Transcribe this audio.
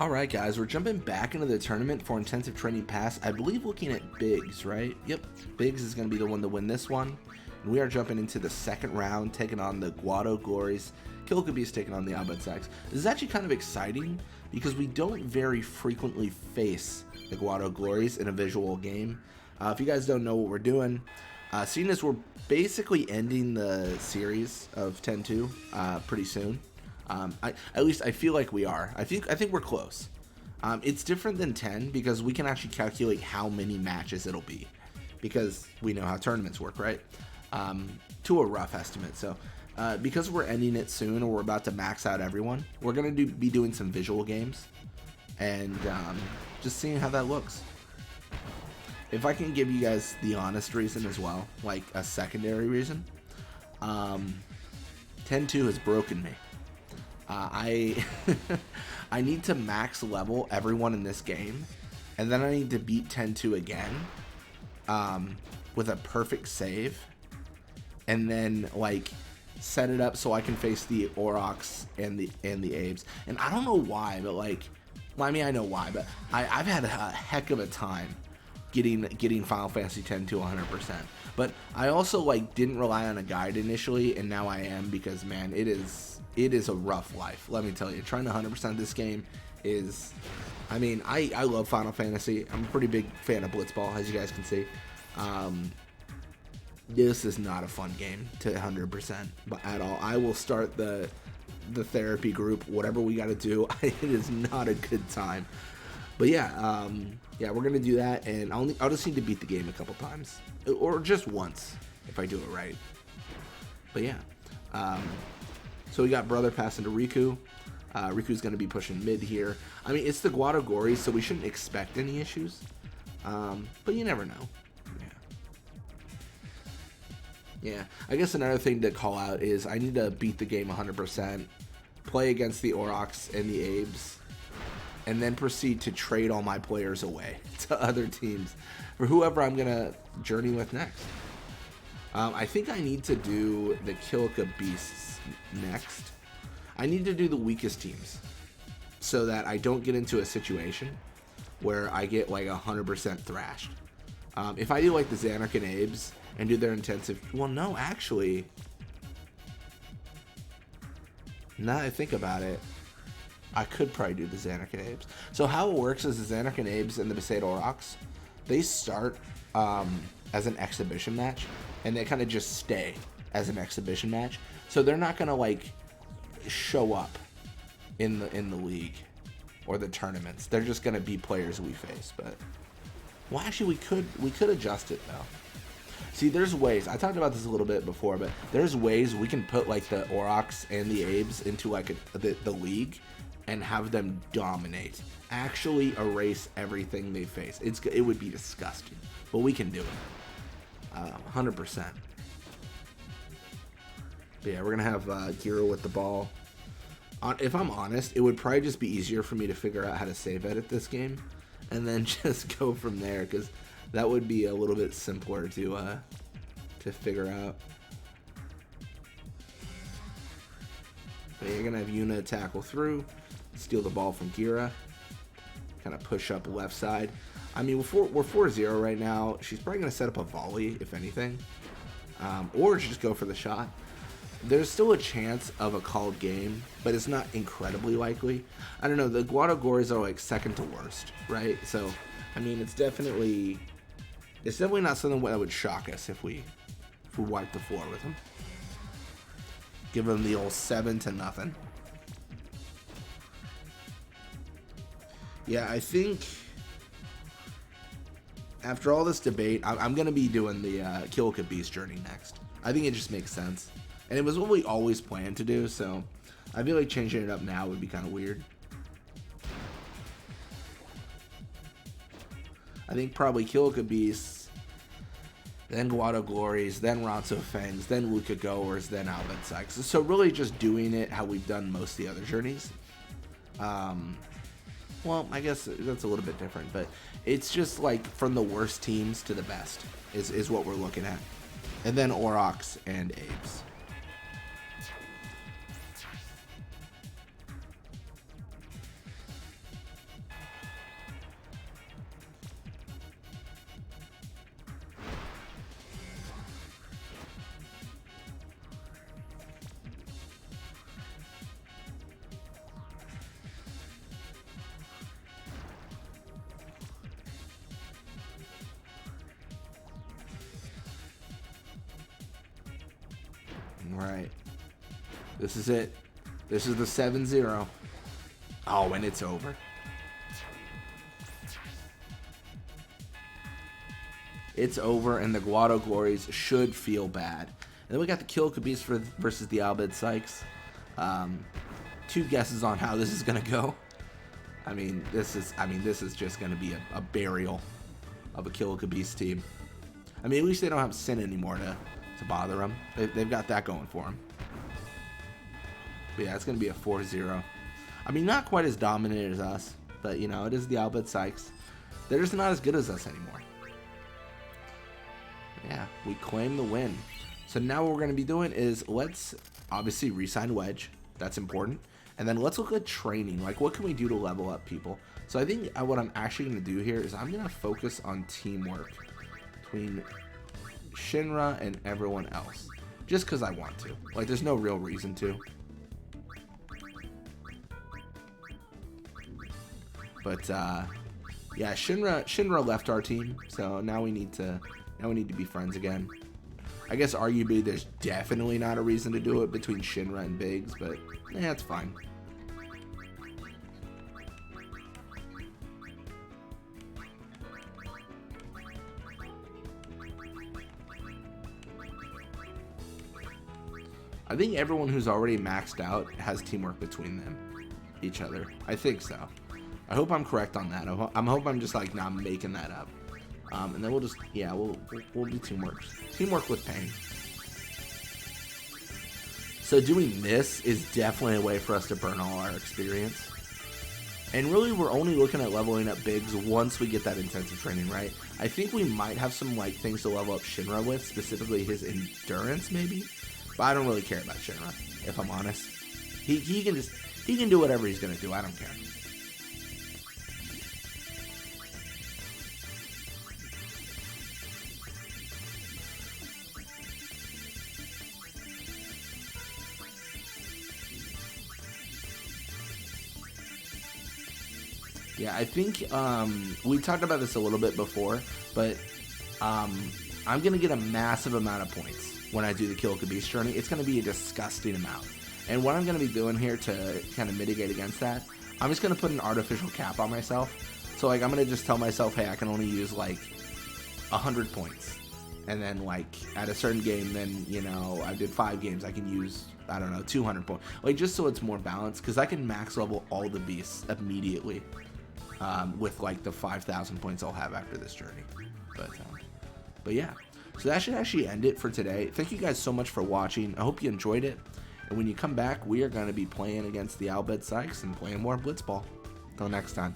Alright guys, we're jumping back into the tournament for Intensive Training Pass. I believe looking at Biggs, right? Yep, Biggs is going to be the one to win this one. And we are jumping into the second round, taking on the Guado Glories. Kilkabee's taking on the Abedsax. This is actually kind of exciting because we don't very frequently face the Guado Glories in a visual game. If you guys don't know what we're doing, seeing as we're basically ending the series of 10-2 pretty soon. At least I feel like we are. I think we're close. It's different than 10 because we can actually calculate how many matches it'll be because we know how tournaments work, right? To a rough estimate. So because we're ending it soon or we're about to max out everyone, we're going to be doing some visual games and just seeing how that looks. If I can give you guys the honest reason as well, like a secondary reason, 10-2 has broken me. I need to max level everyone in this game, and then I need to beat 10-2 again with a perfect save, and then like set it up so I can face the Aurochs and the Abes. And I don't know why, but like, well, I mean I know why, but I've had a heck of a time getting Final Fantasy X to 100%. But I also like didn't rely on a guide initially, and now I am because man, it is a rough life. Let me tell you, trying to 100% this game is, I mean, I love Final Fantasy. I'm a pretty big fan of Blitzball, as you guys can see. This is not a fun game to 100%, but at all. I will start the therapy group, whatever we got to do. It is not a good time. But yeah, we're gonna do that, and I'll just need to beat the game a couple times, or just once if I do it right. But yeah, so we got Brother passing to Riku. Riku's gonna be pushing mid here. I mean, it's the Guado Glories, so we shouldn't expect any issues. But you never know. Yeah. I guess another thing to call out is I need to beat the game 100%, play against the Aurochs and the Abes, and then proceed to trade all my players away to other teams for whoever I'm gonna journey with next. I think I need to do the Kilkabeests next. I need to do the weakest teams so that I don't get into a situation where I get like 100% thrashed. If I do like the Xanark and Abes and do their intensive, well, no, actually, now that I think about it, I could probably do the Xanark and Abes. So how it works is the Xanark and Abes and the Besaid Aurochs, they start as an exhibition match, and they kind of just stay as an exhibition match. So they're not gonna like show up in the league or the tournaments. They're just gonna be players we face. But well, actually, we could adjust it though. See, there's ways. I talked about this a little bit before, but there's ways we can put like the Aurochs and the Abes into like the league and have them dominate. Actually erase everything they face. It would be disgusting, but we can do it. 100%. But yeah, we're gonna have Gira with the ball. If I'm honest, it would probably just be easier for me to figure out how to save edit this game, and then just go from there, because that would be a little bit simpler to figure out. But you're gonna have Yuna tackle through, steal the ball from Gira, kind of push up left side. I mean, we're 4-0 right now. She's probably gonna set up a volley, if anything, or just go for the shot. There's still a chance of a called game, but it's not incredibly likely. I don't know, the Guado Glories are like second to worst, right? So, I mean, it's definitely not something that would shock us if we wipe the floor with them. Give them the old 7-0. Yeah, I think after all this debate, I'm going to be doing the Kilkabee's journey next. I think it just makes sense. And it was what we always planned to do, so I feel like changing it up now would be kind of weird. I think probably Kilkabee's, then Guado Glories, then Ronso Fangs, then Luca Goers, then Abedsax. So really just doing it how we've done most of the other journeys. Well, I guess that's a little bit different, but it's just like from the worst teams to the best is what we're looking at. And then Aurochs and Abes. Alright. This is it. This is the 7-0. Oh, and it's over. It's over, and the Guado Glories should feel bad. And then we got the Kill Kabis versus the Albed Sykes. 2 guesses on how this is gonna go. I mean, this is just gonna be a burial of a Kill Kabis team. I mean, at least they don't have Sin anymore to bother them. They've got that going for them. But yeah, it's gonna be a 4-0. I mean, not quite as dominant as us, but you know, it is the Albed Sykes. They're just not as good as us anymore. Yeah, we claim the win. So now what we're going to be doing is let's obviously re-sign Wedge. That's important. And then let's look at training. Like, what can we do to level up people? So I think what I'm actually going to do here is I'm going to focus on teamwork between Shinra and everyone else. Just because I want to. Like, there's no real reason to. But, yeah, Shinra left our team. So now we need to be friends again. I guess arguably there's definitely not a reason to do it between Shinra and Biggs, but yeah, it's fine. I think everyone who's already maxed out has teamwork between them, each other. I think so. I hope I'm correct on that. I hope I'm just like not making that up. And then we'll just, yeah, we'll do teamwork. Teamwork with pain. So doing this is definitely a way for us to burn all our experience. And really, we're only looking at leveling up Biggs once we get that intensive training, right? I think we might have some like things to level up Shinra with, specifically his endurance, maybe. But I don't really care about Shinra, if I'm honest. He can do whatever he's gonna do. I don't care. Yeah, I think we talked about this a little bit before, but I'm going to get a massive amount of points when I do the Kill Kabis journey. It's going to be a disgusting amount. And what I'm going to be doing here to kind of mitigate against that, I'm just going to put an artificial cap on myself. So, like, I'm going to just tell myself, hey, I can only use, like, 100 points. And then, like, at a certain game, then, you know, I did 5 games, I can use, I don't know, 200 points. Like, just so it's more balanced, because I can max level all the beasts immediately. With like the 5,000 points I'll have after this journey. But yeah, so that should actually end it for today. Thank you guys so much for watching. I hope you enjoyed it. And when you come back, we are going to be playing against the Albed Sykes and playing more Blitzball. Until next time.